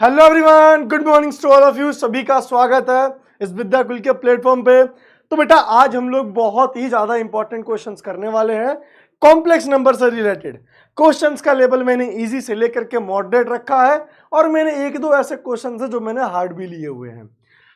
Hello everyone, good morning to all of you. सभी का स्वागत है इस विद्या कुल के प्लेटफॉर्म पे। तो बेटा आज हम लोग बहुत ही ज्यादा इंपॉर्टेंट क्वेश्चंस करने वाले हैं कॉम्प्लेक्स नंबर से रिलेटेड। क्वेश्चंस का लेवल मैंने इजी से लेकर के मॉडरेट रखा है और मैंने एक दो ऐसे क्वेश्चंस है जो मैंने हार्ड भी लिए हुए हैं।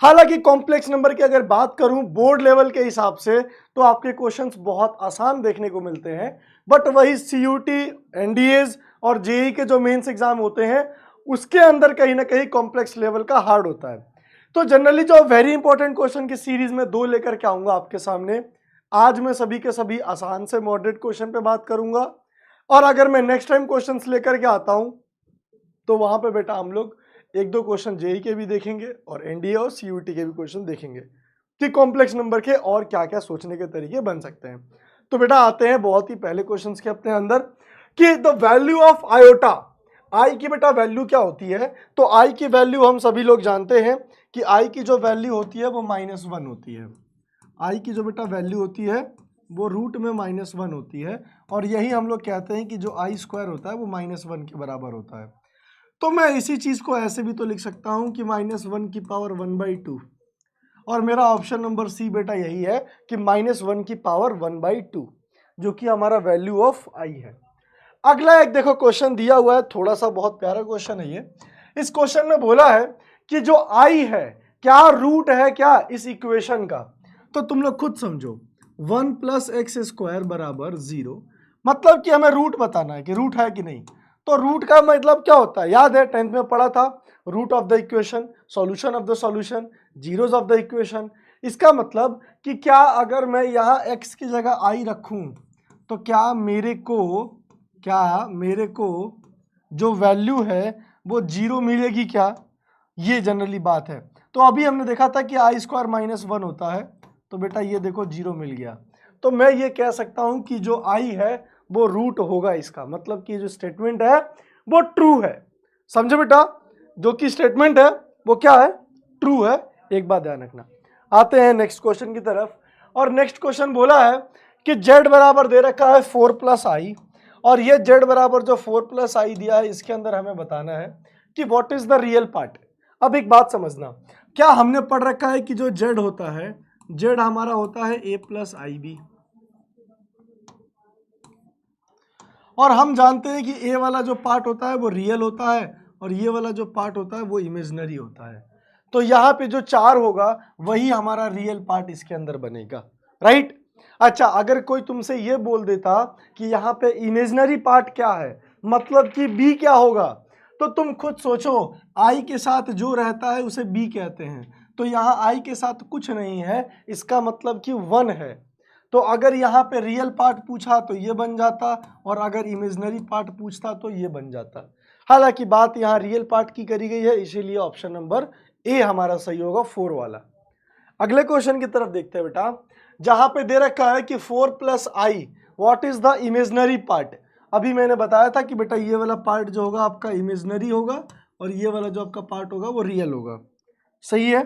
हालांकि कॉम्प्लेक्स नंबर की अगर बात करूं बोर्ड लेवल के हिसाब से तो आपके क्वेश्चंस बहुत आसान देखने को मिलते हैं, बट वही सीयूटी, एनडीएज और जेई के जो मेंस एग्जाम होते हैं उसके अंदर कहीं ना कहीं कॉम्प्लेक्स लेवल का हार्ड होता है। तो जनरली जो वेरी इंपॉर्टेंट क्वेश्चन की सीरीज में दो लेकर के आऊंगा आपके सामने। आज मैं सभी के सभी आसान से मॉडरेट क्वेश्चन पे बात करूंगा और अगर मैं नेक्स्ट टाइम क्वेश्चंस लेकर के आता हूं तो वहां पे बेटा हम लोग एक दो क्वेश्चन जेई के भी देखेंगे और एनडीए और सीयूटी के भी क्वेश्चन देखेंगे कि कॉम्प्लेक्स नंबर के और क्या क्या सोचने के तरीके बन सकते हैं। तो बेटा आते हैं बहुत ही पहले क्वेश्चन के अपने अंदर कि द वैल्यू ऑफ आयोटा। आई की बेटा वैल्यू क्या होती है? तो आई की वैल्यू हम सभी लोग जानते हैं कि आई की जो वैल्यू होती है वो -1 होती है। आई की जो बेटा वैल्यू होती है वो रूट में -1 होती है और यही हम लोग कहते हैं कि जो आई स्क्वायर होता है वो -1 के बराबर होता है। तो मैं इसी चीज को ऐसे भी तो लिख सकता हूं कि -1 की पावर 1/2 और मेरा ऑप्शन नंबर सी बेटा यही है कि -1 की पावर 1/2 जो कि हमारा वैल्यू ऑफ आई है। अगला एक देखो क्वेश्चन दिया हुआ है, थोड़ा सा बहुत प्यारा क्वेश्चन है ये। इस क्वेश्चन में बोला है कि जो आई है क्या रूट है क्या इस इक्वेशन का? तो तुम लोग खुद समझो, 1 + x² बराबर 0, मतलब कि हमें रूट बताना है कि रूट है कि नहीं। तो रूट का मतलब क्या होता है? याद है 10th में पढ़ा था, root of the equation, solution of the solution, zeros of the equation. इसका मतलब कि क्या अगर मैं यहाँ x की जगह आई रखूं तो क्या मेरे को जो वैल्यू है वो 0 मिलेगी क्या? ये जनरली बात है। तो अभी हमने देखा था कि आई स्क्वायर -1 होता है, तो बेटा ये देखो 0 मिल गया। तो मैं ये कह सकता हूं कि जो आई है वो रूट होगा इसका, मतलब कि जो स्टेटमेंट है वो ट्रू है। समझे बेटा? जो कि स्टेटमेंट है वो क्या है? ट्रू है। एक बात ध्यान रखना। आते हैं नेक्स्ट क्वेश्चन की तरफ और नेक्स्ट क्वेश्चन बोला है कि z बराबर दे रखा है 4 + i और ये z बराबर जो 4 + i दिया है इसके अंदर हमें बताना है कि what is the real part. अब एक बात समझना, क्या हमने पढ़ रखा है कि जो z होता है, z हमारा होता है a + ib और हम जानते हैं कि ए वाला जो पार्ट होता है वो रियल होता है और ये वाला जो पार्ट होता है वो इमेजिनरी होता है। तो यहाँ पे जो 4 होगा वही हमारा रियल पार्ट इसके अंदर बनेगा, राइट? अच्छा, अगर कोई तुमसे ये बोल देता कि यहाँ पे इमेजिनरी पार्ट क्या है, मतलब कि बी क्या होगा, तो तुम खुद सोचो, आई के साथ जो रहता है उसे बी कहते हैं। तो यहाँ आई के साथ कुछ नहीं है, इसका मतलब कि 1 है। तो अगर यहाँ पे रियल पार्ट पूछा तो ये बन जाता और अगर इमेजिनरी पार्ट पूछता तो ये बन जाता। हालांकि बात यहाँ रियल पार्ट की करी गई है, इसीलिए ऑप्शन नंबर ए हमारा सही होगा, 4 वाला। अगले क्वेश्चन की तरफ देखते हैं बेटा, जहां पे दे रखा है कि 4 + i what is the imaginary part. अभी मैंने बताया था कि बेटा ये वाला पार्ट जो होगा आपका इमेजिनरी होगा और ये वाला जो आपका पार्ट होगा वो रियल होगा। सही है।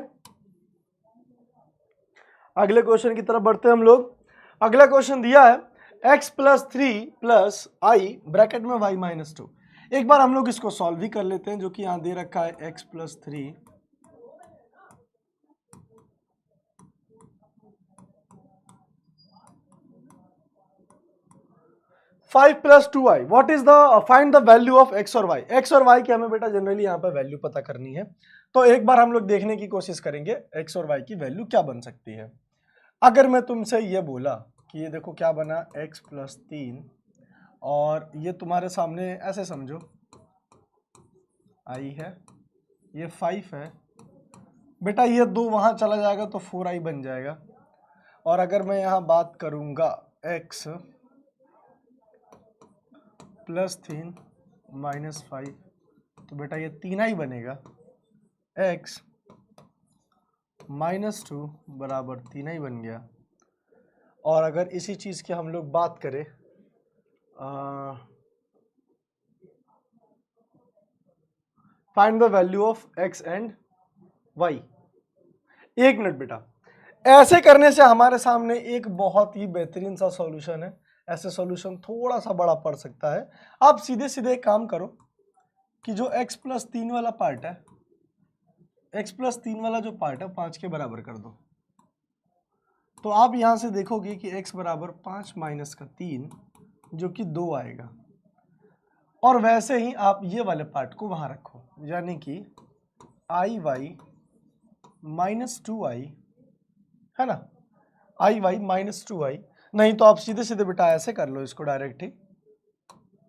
अगले क्वेश्चन की तरफ बढ़ते हैं हम लोग। अगला क्वेश्चन दिया है x + 3 + i ब्रैकेट में y - 2। एक बार हम लोग इसको सॉल्व भी कर लेते हैं, जो कि यहां दे रखा है x + 3 5 + 2i। What is the find the value of x और y। x और y की हमें बेटा जनरली यहाँ पे वैल्यू पता करनी है। तो एक बार हम लोग देखने की कोशिश करेंगे x और y की वैल्यू क्या बन सकती है। अगर मैं तुमसे ये बोला कि ये देखो क्या बना, x + 3 और ये तुम्हारे सामने ऐसे समझो i है, ये 5 है बेटा, ये 2 वहां चला जाएगा तो 4i बन जाएगा। और अगर मैं यहाँ बात करूंगा x + 3 - 5 तो बेटा ये 3i बनेगा। x -2 बराबर 3i बन गया। और अगर इसी चीज की हम लोग बात करें find the value of x and y। एक मिनट बेटा, ऐसे करने से हमारे सामने एक बहुत ही बेहतरीन सा सॉल्यूशन है। ऐसे सॉल्यूशन थोड़ा सा बड़ा पड़ सकता है। आप सीधे सीधे एक काम करो, कि जो x प्लस 3 वाला पार्ट है, x प्लस 3 वाला जो पार्ट है 5 के बराबर कर दो। तो आप यहां से देखोगे कि x बराबर 5 माइनस का 3 जो कि 2 आएगा। और वैसे ही आप ये वाले पार्ट को वहां रखो, यानी कि आई वाई माइनस 2i, है ना, आई वाई माइनस 2i। नहीं तो आप सीधे सीधे बेटा ऐसे कर लो इसको डायरेक्ट ही,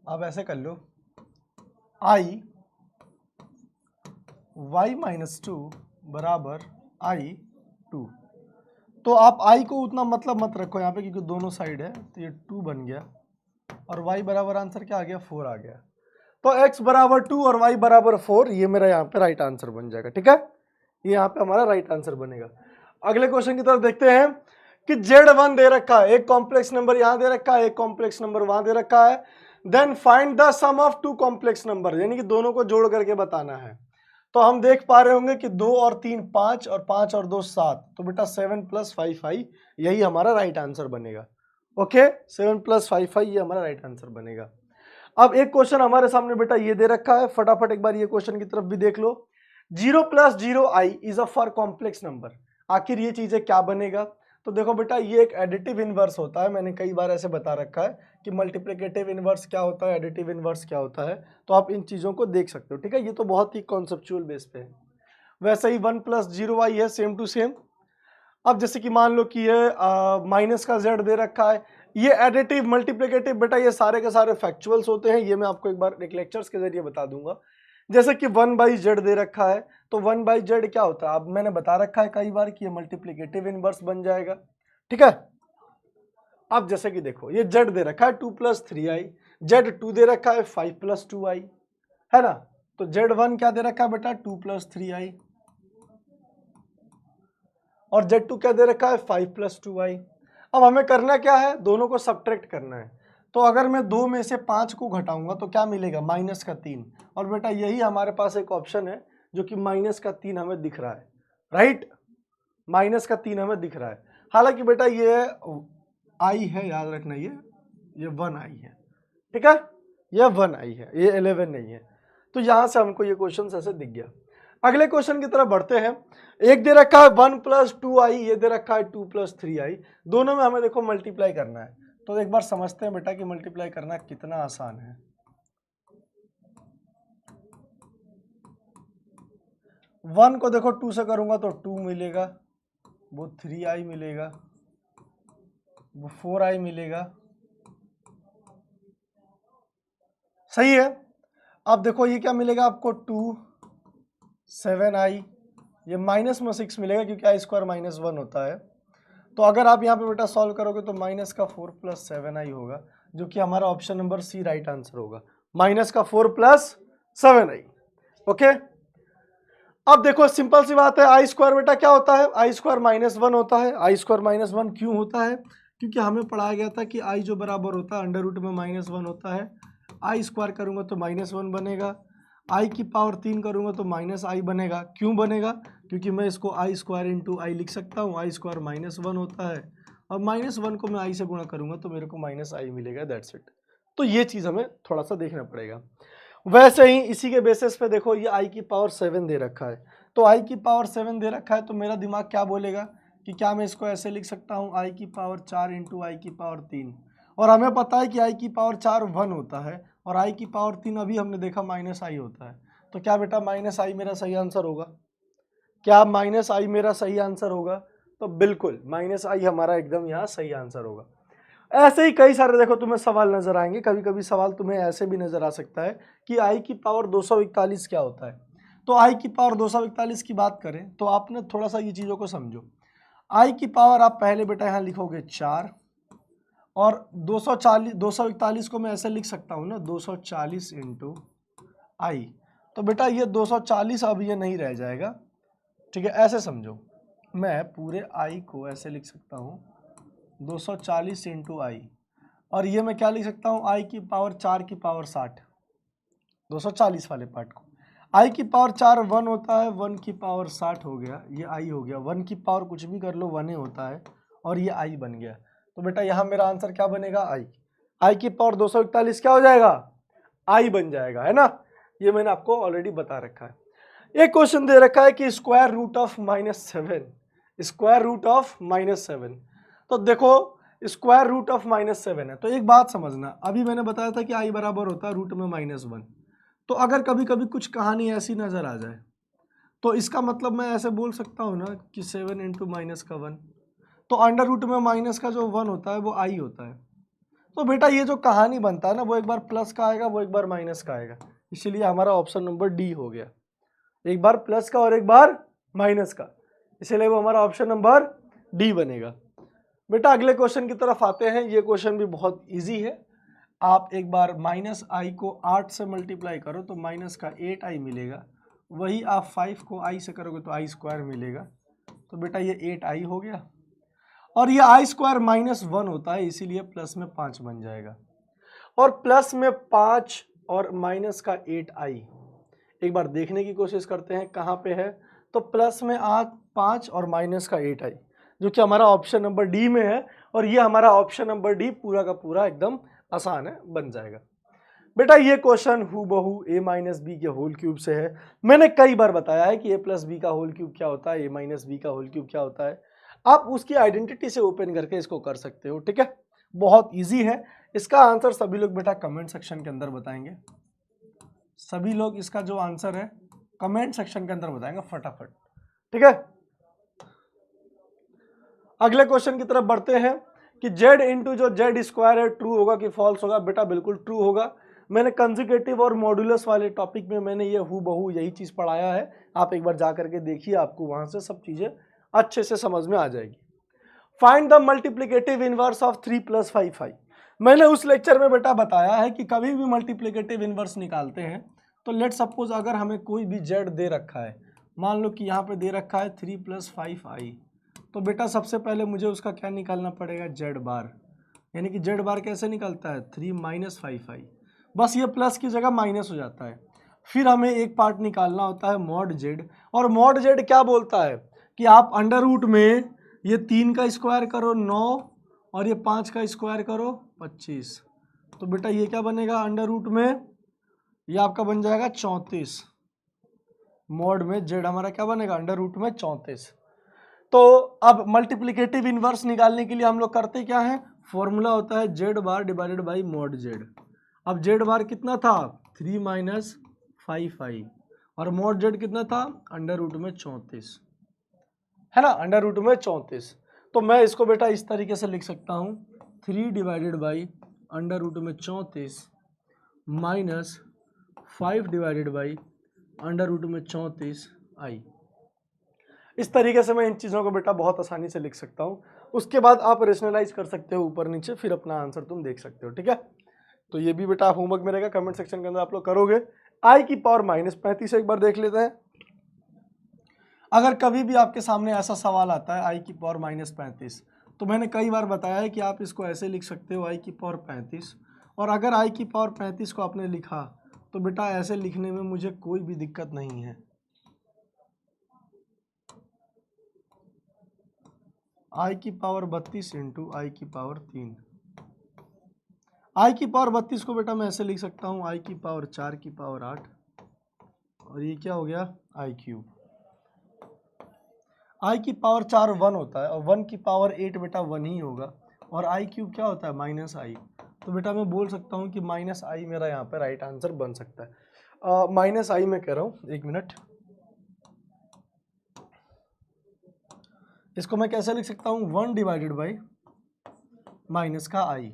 आप ऐसे कर लो आई वाई माइनस 2 बराबर आई 2। तो आप i को उतना मतलब मत रखो यहाँ पे क्योंकि दोनों साइड है, तो ये 2 बन गया और y बराबर आंसर क्या आ गया, 4 आ गया। तो x बराबर 2 और y बराबर 4, ये मेरा यहाँ पे राइट आंसर बन जाएगा। ठीक है, ये यहाँ पे हमारा राइट आंसर बनेगा। अगले क्वेश्चन की तरफ देखते हैं कि Z1 दे रखा है, एक कॉम्प्लेक्स नंबर यहाँ दे रखा है, एक कॉम्प्लेक्स नंबर वहां दे रखा है। Then find the sum of two complex number, यानी कि दोनों को जोड़ करके बताना है। तो हम देख पा रहे होंगे कि 2 और 3 5 और 5 और 2 7, तो बेटा 7 प्लस 5 5, यही हमारा राइट आंसर बनेगा। ओके, 7 प्लस 5 5 ये हमारा राइट आंसर बनेगा। अब एक क्वेश्चन हमारे सामने बेटा ये दे रखा है, फटाफट एक बार ये क्वेश्चन की तरफ भी देख लो। 0 plus 0i is a for complex number, आखिर ये चीजें क्या बनेगा। तो देखो बेटा ये एक एडिटिव इनवर्स होता है, मैंने कई बार ऐसे बता रखा है कि मल्टीप्लिकेटिव इनवर्स क्या होता है, एडिटिव इनवर्स क्या होता है, तो आप इन चीजों को देख सकते हो। ठीक है, ये तो बहुत ही कॉन्सेप्चुअल बेस पे है। वैसे ही 1 प्लस 0i है, सेम टू सेम। अब जैसे कि मान लो कि ये माइनस का z दे रखा है, ये एडिटिव मल्टीप्लिकेटिव बेटा ये सारे के सारे फैक्चुअल्स होते हैं, ये मैं आपको एक बार एक लेक्चर्स के जरिए बता दूंगा। जैसे कि 1/z दे रखा है, तो 1/z क्या होता है, अब मैंने बता रखा है कई बार कि ये मल्टीप्लिकेटिव इनवर्स बन जाएगा। ठीक है, अब जैसे कि देखो ये z दे रखा है 2 प्लस 3i, z2 दे रखा है 5 प्लस 2i, है ना। तो z1 क्या दे रखा है बेटा 2 प्लस 3i, और z2 क्या दे रखा है 5 प्लस 2i। अब हमें करना क्या है, दोनों को सब्ट्रैक्ट करना है। तो अगर मैं 2 में से 5 को घटाऊंगा तो क्या मिलेगा, माइनस का 3। और बेटा यही हमारे पास एक ऑप्शन है जो कि माइनस का 3 हमें दिख रहा है, राइट, माइनस का 3 हमें दिख रहा है। हालांकि बेटा ये आई है, याद रखना ये 1i है। ठीक है, ये 1i है, ये 11 नहीं है। तो यहां से हमको ये क्वेश्चन ऐसे दिख गया। अगले क्वेश्चन की तरफ बढ़ते हैं। एक दे रखा है 1 प्लस 2i, ये दे रखा है 2 प्लस 3i, दोनों में हमें देखो मल्टीप्लाई करना है। तो एक बार समझते हैं बेटा कि मल्टीप्लाई करना कितना आसान है। 1 को देखो 2 से करूंगा तो 2 मिलेगा, वो 3i मिलेगा, वो 4i मिलेगा, सही है। अब देखो ये क्या मिलेगा आपको 2 7i, ये माइनस में 6 मिलेगा क्योंकि आई स्क्वायर माइनस 1 होता है। तो अगर आप यहाँ पे बेटा सॉल्व करोगे तो माइनस का 4 प्लस 7i होगा, जो कि हमारा option number C right answer होगा, माइनस का 4 प्लस 7i। ओके, अब देखो सिंपल सी बात है, आई स्क्वायर बेटा क्या होता है, आई स्क्वायर माइनस 1 होता है। आई स्क्वायर माइनस 1 क्यों होता है, क्योंकि हमें पढ़ाया गया था कि आई जो बराबर होता है अंडर रूट में माइनस 1 होता है। आई स्क्वायर करूंगा तो माइनस 1 बनेगा, आई की पावर 3 करूंगा तो माइनस आई बनेगा। क्यों बनेगा, क्योंकि मैं इसको आई स्क्वायर इंटू आई लिख सकता हूँ, आई स्क्वायर माइनस 1 होता है और माइनस 1 को मैं आई से गुणा करूंगा तो मेरे को माइनस आई मिलेगा, दैट्स इट। तो ये चीज़ हमें थोड़ा सा देखना पड़ेगा। वैसे ही इसी के बेसिस पे देखो ये आई की पावर 7 दे रखा है, तो आई की पावर 7 दे रखा है तो मेरा दिमाग क्या बोलेगा कि क्या मैं इसको ऐसे लिख सकता हूँ, आई की पावर 4 इंटू आई की पावर 3। और हमें पता है कि आई की पावर 4 1 होता है और आई की पावर 3 अभी हमने देखा माइनस आई होता है। तो क्या बेटा माइनस आई मेरा सही आंसर होगा, क्या माइनस आई मेरा सही आंसर होगा, तो बिल्कुल माइनस आई हमारा एकदम यहाँ सही आंसर होगा। ऐसे ही कई सारे देखो तुम्हें सवाल नजर आएंगे, कभी कभी सवाल तुम्हें ऐसे भी नजर आ सकता है कि आई की पावर 241 क्या होता है। तो आई की पावर 241 की बात करें तो आपने थोड़ा सा ये चीज़ों को समझो। आई की पावर आप पहले बेटा यहाँ लिखोगे 4 और 241 को मैं ऐसे लिख सकता हूँ ना 240 इंटू आई। तो बेटा ये 240 अब ये नहीं रह जाएगा, ठीक है, ऐसे समझो, मैं पूरे आई को ऐसे लिख सकता हूँ 240 इंटू आई, और ये मैं क्या लिख सकता हूँ आई की पावर 4 की पावर 60, 240 वाले पार्ट को। आई की पावर 4 1 होता है, 1 की पावर 60 हो गया, ये आई हो गया, 1 की पावर कुछ भी कर लो 1 ही होता है और ये आई बन गया। तो बेटा यहाँ मेरा आंसर क्या बनेगा, आई। आई की पावर 241 क्या हो जाएगा, आई बन जाएगा, है ना। ये मैंने आपको ऑलरेडी बता रखा है। एक क्वेश्चन दे रखा है कि square root of -7, square root of -7। तो देखो स्क्वायर रूट ऑफ -7 है, तो एक बात समझना, अभी मैंने बताया था कि i बराबर होता है रूट में -1। तो अगर कभी कभी कुछ कहानी ऐसी नजर आ जाए तो इसका मतलब मैं ऐसे बोल सकता हूँ ना कि 7 इंटू -1, तो अंडर रूट में माइनस का जो 1 होता है वो i होता है। तो बेटा ये जो कहानी बनता है ना, वो एक बार प्लस का आएगा, वो एक बार माइनस का आएगा, इसलिए हमारा ऑप्शन नंबर डी हो गया। एक बार प्लस का और एक बार माइनस का, इसलिए वो हमारा ऑप्शन नंबर डी बनेगा। बेटा अगले क्वेश्चन की तरफ आते हैं। ये क्वेश्चन भी बहुत इजी है। आप एक बार -i को 8 से मल्टीप्लाई करो तो माइनस का 8i मिलेगा, वही आप 5 को i से करोगे तो i² मिलेगा। तो बेटा ये 8i हो गया, और ये i² -1 होता है, इसीलिए प्लस में 5 बन जाएगा। और प्लस में 5 और माइनस का 8i एक बार देखने की कोशिश करते हैं कहाँ पे है। तो प्लस में 5 और माइनस का 8i, जो कि हमारा ऑप्शन नंबर डी में है, और ये हमारा ऑप्शन नंबर डी पूरा का पूरा एकदम आसान है, बन जाएगा। बेटा ये क्वेश्चन हूबहू a माइनस बी के होल क्यूब से है। मैंने कई बार बताया है कि a प्लस बी का होल क्यूब क्या होता है, a माइनस बी का होल क्यूब क्या होता है। आप उसकी आइडेंटिटी से ओपन करके इसको कर सकते हो, ठीक है, बहुत इजी है। इसका आंसर सभी लोग बेटा कमेंट सेक्शन के अंदर बताएंगे। सभी लोग इसका जो आंसर है कमेंट सेक्शन के अंदर बताएंगे फटाफट, ठीक है। अगले क्वेश्चन की तरफ बढ़ते हैं कि z इंटू जो z² है ट्रू होगा कि फॉल्स होगा। बेटा बिल्कुल ट्रू होगा। मैंने कंसेक्यूटिव और मॉड्यूलस वाले टॉपिक में मैंने ये हूबहू यही चीज पढ़ाया है। आप एक बार जा करके देखिए, आपको वहां से सब चीजें अच्छे से समझ में आ जाएगी। Find the multiplicative inverse of 3 + 5i। मैंने उस लेक्चर में बेटा बताया है कि कभी भी मल्टीप्लिकेटिव इनवर्स निकालते हैं तो लेट सपोज अगर हमें कोई भी z दे रखा है, मान लो कि यहाँ पे दे रखा है 3 + 5i, तो बेटा सबसे पहले मुझे उसका क्या निकालना पड़ेगा, z⁻। यानी कि z⁻ कैसे निकलता है, 3 - 5i, बस ये प्लस की जगह माइनस हो जाता है। फिर हमें एक पार्ट निकालना होता है मॉड z, और मॉड z क्या बोलता है कि आप अंडर रूट में ये 3 का स्क्वायर करो 9, और ये 5 का स्क्वायर करो 25। तो बेटा ये क्या बनेगा अंडर रूट में, ये आपका बन जाएगा 34। मॉड में z हमारा क्या बनेगा, अंडर रूट में 34। तो अब मल्टीप्लिकेटिव इनवर्स निकालने के लिए हम लोग करते क्या है, फॉर्मूला होता है z⁻ divided by mod z। अब z⁻ कितना था, 3 - 5i, और मॉड z कितना था, अंडर रूट में 34, है ना, अंडर रूट में 34। तो मैं इसको बेटा इस तरीके से लिख सकता हूँ, 3 डिवाइडेड बाई अंडर रूट में 34 minus 5 divided by under root में 34i। इस तरीके से मैं इन चीज़ों को बेटा बहुत आसानी से लिख सकता हूँ। उसके बाद आप रेशनलाइज कर सकते हो ऊपर नीचे, फिर अपना आंसर तुम देख सकते हो, ठीक है। तो ये भी बेटा होमवर्क में रहेगा, कमेंट सेक्शन के अंदर आप लोग करोगे। i की पावर -35 एक बार देख लेते हैं। अगर कभी भी आपके सामने ऐसा सवाल आता है i की पावर -35, तो मैंने कई बार बताया है कि आप इसको ऐसे लिख सकते हो i की पावर 35, और अगर i की पावर 35 को आपने लिखा तो बेटा ऐसे लिखने में मुझे कोई भी दिक्कत नहीं है। i की पावर 32 इंटू i की पावर 3। i की पावर 32 को बेटा मैं ऐसे लिख सकता हूँ, i की पावर 4 की पावर 8, और ये क्या हो गया, i³। i की पावर 4 1 होता है, और 1 की पावर 8 बेटा 1 ही होगा, और i³ क्या होता है, -i। तो बेटा मैं बोल सकता हूँ कि -i मेरा यहाँ पे राइट आंसर बन सकता है। -i मैं कह रहा हूँ, एक मिनट, इसको मैं कैसे लिख सकता हूँ, 1 डिवाइडेड बाई माइनस का i।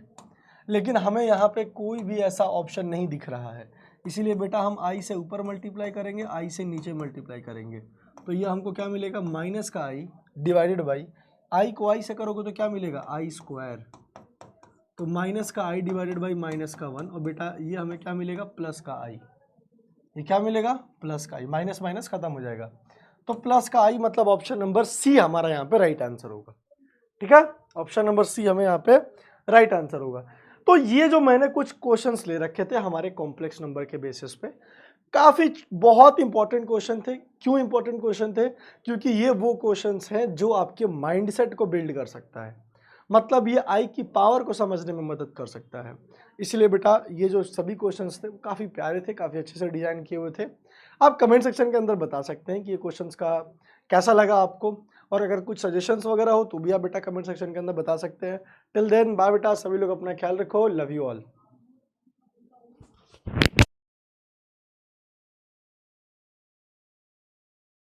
लेकिन हमें यहाँ पे कोई भी ऐसा ऑप्शन नहीं दिख रहा है, इसीलिए बेटा हम i से ऊपर मल्टीप्लाई करेंगे, i से नीचे मल्टीप्लाई करेंगे। तो ये हमको क्या मिलेगा, माइनस का i डिवाइडेड बाई, i को i से करोगे तो क्या मिलेगा, i²। तो माइनस का i डिवाइडेड बाई माइनस का 1, और बेटा ये हमें क्या मिलेगा, प्लस का i। ये क्या मिलेगा, प्लस का i, माइनस माइनस खत्म हो जाएगा। तो प्लस का i मतलब ऑप्शन नंबर सी हमारा यहाँ पे राइट आंसर होगा, ठीक है। ऑप्शन नंबर सी हमें यहाँ पे राइट आंसर होगा। तो ये जो मैंने कुछ क्वेश्चंस ले रखे थे हमारे कॉम्प्लेक्स नंबर के बेसिस पे, काफी बहुत इंपॉर्टेंट क्वेश्चन थे। क्यों इंपॉर्टेंट क्वेश्चन थे, क्योंकि ये वो क्वेश्चंस हैं जो आपके माइंडसेट को बिल्ड कर सकता है। मतलब ये आई की पावर को समझने में मदद कर सकता है। इसलिए बेटा ये जो सभी क्वेश्चंस थे वो काफ़ी प्यारे थे, काफ़ी अच्छे से डिज़ाइन किए हुए थे। आप कमेंट सेक्शन के अंदर बता सकते हैं कि ये क्वेश्चंस का कैसा लगा आपको, और अगर कुछ सजेशंस वगैरह हो तो भी आप बेटा कमेंट सेक्शन के अंदर बता सकते हैं। टिल देन बाय बेटा, सभी लोग अपना ख्याल रखो, लव यू ऑल।